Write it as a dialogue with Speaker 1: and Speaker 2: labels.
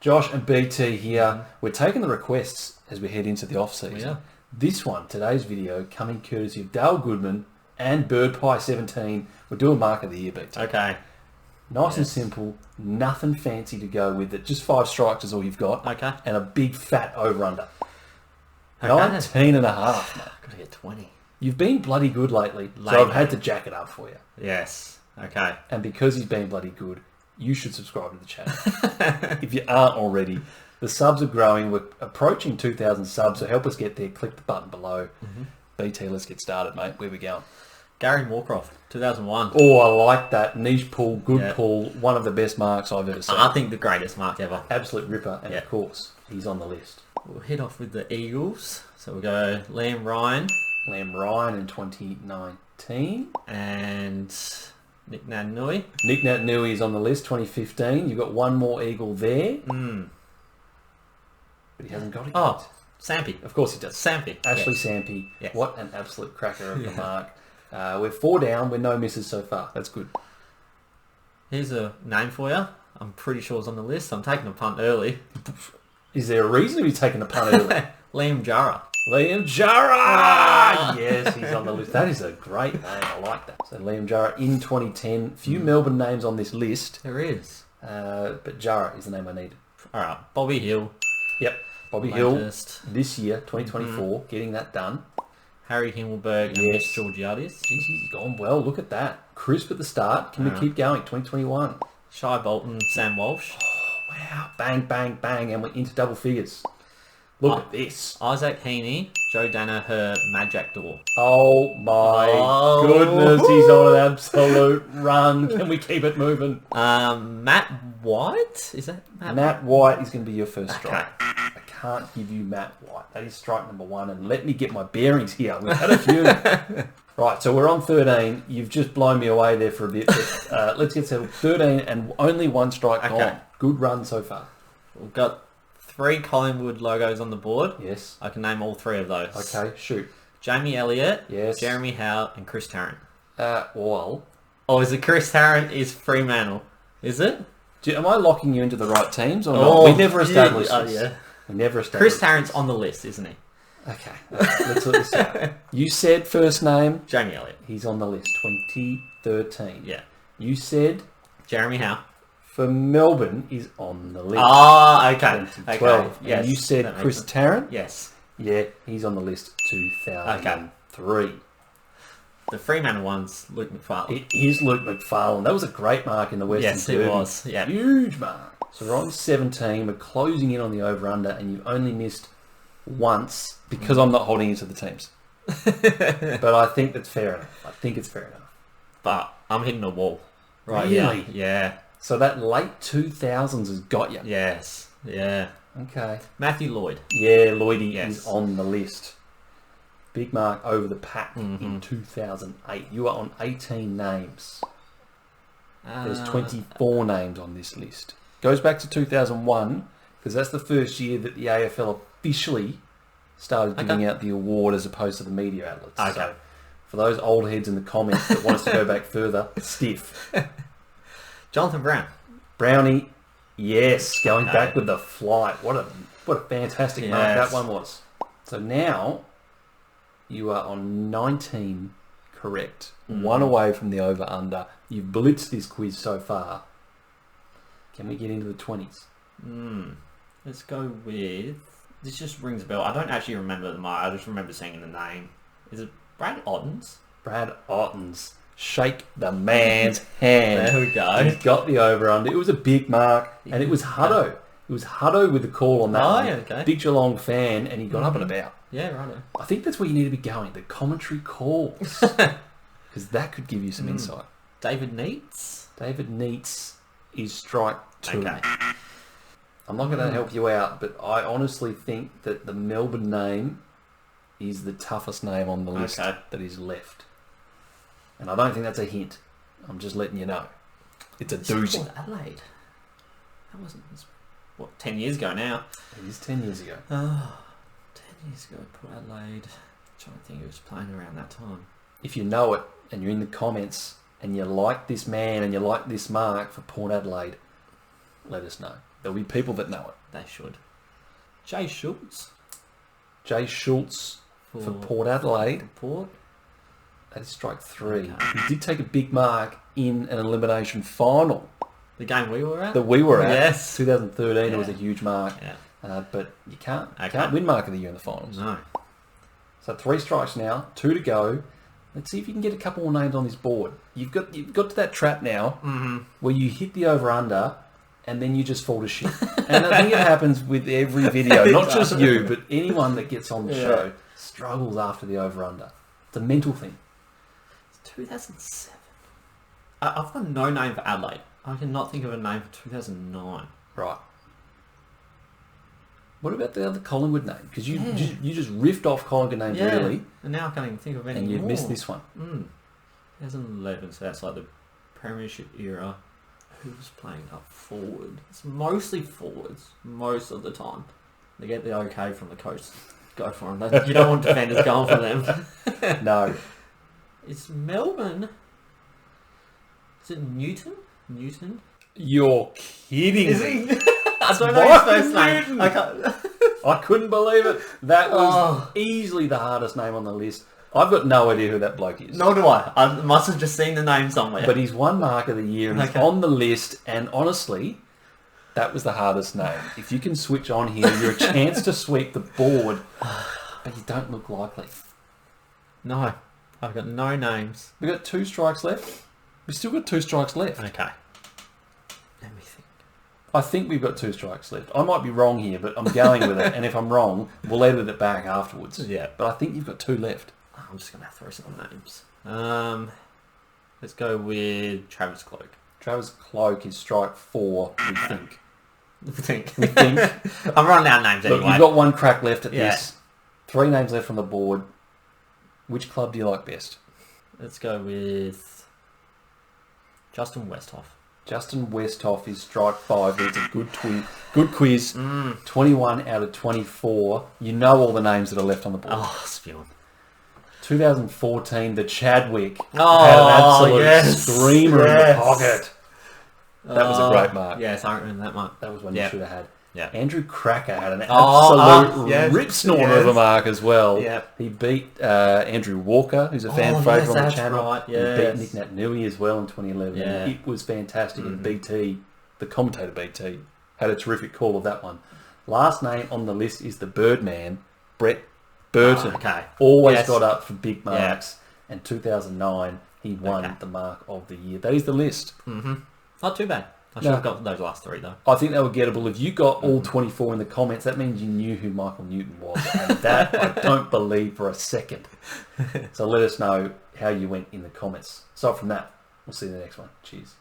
Speaker 1: Josh and BT here. We're taking the requests as we head into the off-season.
Speaker 2: Yeah.
Speaker 1: This one, today's video, coming courtesy of Dale Goodman and BirdPie17. We're doing Mark of the Year, BT.
Speaker 2: Okay.
Speaker 1: Nice and simple. Nothing fancy to go with it. Just 5 strikes is all you've got.
Speaker 2: Okay.
Speaker 1: And a big fat over-under.
Speaker 2: Okay.
Speaker 1: 19 and a half, mate.
Speaker 2: Gotta get 20.
Speaker 1: You've been bloody good lately, so I've had to jack it up for you.
Speaker 2: Yes. Okay.
Speaker 1: And because he's been bloody good, you should subscribe to the channel. If you aren't already, the subs are growing. We're approaching 2,000 subs, so help us get there. Click the button below. BT, let's get started, mate. Where we going?
Speaker 2: Gary Moorcroft, 2001.
Speaker 1: Oh, I like that. Niche pull, good pull. One of the best marks I've ever seen.
Speaker 2: I think the greatest mark ever.
Speaker 1: Absolute ripper. And of course, he's on the list.
Speaker 2: We'll hit off with the Eagles. So we'll go Liam Ryan.
Speaker 1: Liam Ryan in 2019.
Speaker 2: And Nick Naitanui.
Speaker 1: Nick Naitanui is on the list, 2015. You've got one more Eagle there. But he hasn't got it yet.
Speaker 2: Oh, Sampy.
Speaker 1: Of course he does.
Speaker 2: Sampy.
Speaker 1: Ashley Sampy.
Speaker 2: Yes.
Speaker 1: What an absolute cracker of the mark. We're 4 down with no misses so far. That's good.
Speaker 2: Here's a name for you. I'm pretty sure it's on the list. I'm taking a punt early.
Speaker 1: Is there a reason to be taking a punt early?
Speaker 2: Liam Jara.
Speaker 1: Liam Jara! Yes, he's on the list. That is a great name. I like that. So Liam Jara in 2010. Few Melbourne names on this list.
Speaker 2: There is.
Speaker 1: But Jara is the name I needed.
Speaker 2: All right. Bobby Hill.
Speaker 1: Yep. Bobby
Speaker 2: Latest.
Speaker 1: Hill this year, 2024, getting that done.
Speaker 2: Harry Himmelberg and Mitch Georgiades.
Speaker 1: Jeez, he's gone well. Look at that. Crisp at the start. Can we keep going? 2021.
Speaker 2: Shai Bolton, Sam Walsh.
Speaker 1: Wow. Bang, bang, bang. And we're into double figures. Look at this.
Speaker 2: Isaac Heaney, Joe Danaher, Majak Door.
Speaker 1: Oh my goodness. He's on an absolute run. Can we keep it moving?
Speaker 2: Matt White? Is that
Speaker 1: Matt White is going to be your first strike. I can't give you Matt White. That is strike number 1. And let me get my bearings here. We've had a few. Right, so we're on 13. You've just blown me away there for a bit. But, let's get settled. 13 and only 1 strike gone. Good run so far.
Speaker 2: We've got 3 Collingwood logos on the board.
Speaker 1: Yes.
Speaker 2: I can name all 3 of those.
Speaker 1: Okay, shoot.
Speaker 2: Jamie Elliott,
Speaker 1: Yes.
Speaker 2: Jeremy Howe, and Chris Tarrant.
Speaker 1: Well...
Speaker 2: Oh, is it Chris Tarrant is Fremantle? Is it?
Speaker 1: Am I locking you into the right teams or not? We never established this.
Speaker 2: Yeah.
Speaker 1: We never established
Speaker 2: Chris Tarrant's on the list, isn't he?
Speaker 1: Okay, let's sort this out. You said first name.
Speaker 2: Jamie Elliott.
Speaker 1: He's on the list, 2013.
Speaker 2: Yeah.
Speaker 1: You said...
Speaker 2: Jeremy Howe.
Speaker 1: For Melbourne is on the list.
Speaker 2: Oh, okay.
Speaker 1: 2012.
Speaker 2: Okay. Yes.
Speaker 1: And you said Chris Tarrant?
Speaker 2: Yes.
Speaker 1: Yeah, he's on the list, 2003.
Speaker 2: The Fremantle one's Luke McFarlane.
Speaker 1: It is Luke McFarlane. That was a great mark in the Western
Speaker 2: Yes,
Speaker 1: Derby.
Speaker 2: it was. Yeah.
Speaker 1: Huge mark. So we're on 17. We're closing in on the over-under, and you've only missed once because I'm not holding you to the teams. But I think that's fair enough. I think it's fair enough.
Speaker 2: But I'm hitting a wall. Right.
Speaker 1: Really?
Speaker 2: Yeah.
Speaker 1: So that late 2000s has got you.
Speaker 2: Yes. Yeah.
Speaker 1: Okay.
Speaker 2: Matthew Lloyd.
Speaker 1: Yeah, Lloydie is on the list. Big mark over the pack in 2008. You are on 18 names. There's 24 names on this list. Goes back to 2001 because that's the first year that the AFL officially started giving out the award as opposed to the media outlets.
Speaker 2: Okay.
Speaker 1: So for those old heads in the comments that want us to go back further, stiff.
Speaker 2: Jonathan Brown.
Speaker 1: Brownie, yes, going back with the flight. What a fantastic mark that one was. So now you are on 19 correct. 1 away from the over-under. You've blitzed this quiz so far. Can we get into the 20s?
Speaker 2: Let's go with... This just rings a bell. I don't actually remember the mark. I just remember seeing the name. Is it Brad Ottens?
Speaker 1: Brad Ottens. Shake the man's hand.
Speaker 2: There we go.
Speaker 1: He's got the over-under. It was a big mark, and it was Hutto. It was Hutto with the call on that one.
Speaker 2: Okay.
Speaker 1: Big Geelong fan, and he got up and about.
Speaker 2: Yeah, right.
Speaker 1: I think that's where you need to be going, the commentary calls. Because that could give you some insight.
Speaker 2: David Neitz?
Speaker 1: David Neitz is strike 2.
Speaker 2: Okay.
Speaker 1: I'm not going to help you out, but I honestly think that the Melbourne name is the toughest name on the list that is left. And I don't think that's a hint. I'm just letting you know. It's a doozy.
Speaker 2: Port Adelaide. That wasn't... What, 10 years ago now?
Speaker 1: It is 10 years ago.
Speaker 2: 10 years ago, Port Adelaide. I'm trying to think who was playing around that time.
Speaker 1: If you know it, and you're in the comments, and you like this man, and you like this mark for Port Adelaide, let us know. There'll be people that know it.
Speaker 2: They should. Jay Schultz.
Speaker 1: Jay Schultz for Port Adelaide.
Speaker 2: For Port.
Speaker 1: That is strike 3.
Speaker 2: Okay.
Speaker 1: He did take a big mark in an elimination final
Speaker 2: The game we were at?
Speaker 1: that we were at.
Speaker 2: Yes.
Speaker 1: 2013, it was a
Speaker 2: Yeah.
Speaker 1: huge mark.
Speaker 2: Yeah.
Speaker 1: But you can't
Speaker 2: Okay.
Speaker 1: win mark of the year in the finals.
Speaker 2: No.
Speaker 1: So 3 strikes now, 2 to go. Let's see if you can get a couple more names on this board. You've got to that trap now where you hit the over-under and then you just fall to shit. And I think it happens with every video, not just you, but anyone that gets on the show struggles after the over-under. It's a mental thing.
Speaker 2: It's 2007. I've got no name for Adelaide. I cannot think of a name for 2009.
Speaker 1: Right. What about the other Collingwood name? Because you just riffed off Collingwood names, really.
Speaker 2: And now I can't even think of any
Speaker 1: And you've
Speaker 2: more.
Speaker 1: missed this one.
Speaker 2: 2011, so that's like the Premiership era. Who's playing up forward? It's mostly forwards, most of the time. They get the okay from the coach. Go for them. You don't want defenders going for them.
Speaker 1: No.
Speaker 2: It's Melbourne. Is it Newton? Newton?
Speaker 1: You're kidding
Speaker 2: Is
Speaker 1: me.
Speaker 2: he? I don't know his first name. I can't.
Speaker 1: I couldn't believe it. That was easily the hardest name on the list. I've got no idea who that bloke is.
Speaker 2: Nor do I. I must have just seen the name somewhere.
Speaker 1: But he's won mark of the year and he's on the list. And honestly, that was the hardest name. If you can switch on here, you're a chance to sweep the board. But you don't look likely.
Speaker 2: No. I've got no names.
Speaker 1: We've got 2 strikes left. We've still got 2 strikes left.
Speaker 2: Okay. Let me think.
Speaker 1: I think we've got 2 strikes left. I might be wrong here, but I'm going with it. And if I'm wrong, we'll edit it back afterwards.
Speaker 2: Yeah.
Speaker 1: But I think you've got 2 left.
Speaker 2: I'm just going to throw some names. Let's go with Travis Cloak.
Speaker 1: Travis Cloak is strike 4, we think.
Speaker 2: We think.
Speaker 1: We think.
Speaker 2: I'm running out of names
Speaker 1: Look,
Speaker 2: anyway.
Speaker 1: you've got 1 crack left at this. 3 names left on the board. Which club do you like best?
Speaker 2: Let's go with Justin Westhoff.
Speaker 1: Justin Westhoff is strike 5. It's a good quiz. 21 out of 24. You know all the names that are left on the board.
Speaker 2: Oh, spewing.
Speaker 1: 2014, the Chadwick had
Speaker 2: Oh,
Speaker 1: an absolute screamer in the pocket. That was a great mark.
Speaker 2: Yes, I remember that mark.
Speaker 1: That was one you should have had.
Speaker 2: Yeah.
Speaker 1: Andrew Cracker had an absolute rip snorter of a mark as well.
Speaker 2: Yeah.
Speaker 1: He beat Andrew Walker, who's a fan favourite on the channel.
Speaker 2: Right,
Speaker 1: He beat Nick Nat-Nui as well in 2011.
Speaker 2: Yeah.
Speaker 1: It was fantastic. And BT, the commentator BT, had a terrific call of that one. Last name on the list is the Birdman, Brett Burton. Always got up for big marks. And 2009, he won the mark of the year. That is the list.
Speaker 2: Not too bad. I should have got those last 3 though.
Speaker 1: I think they were gettable. If you got all 24 in the comments, that means you knew who Michael Newton was. And that I don't believe for a second. So let us know how you went in the comments. Aside from that, we'll see you in the next one. Cheers.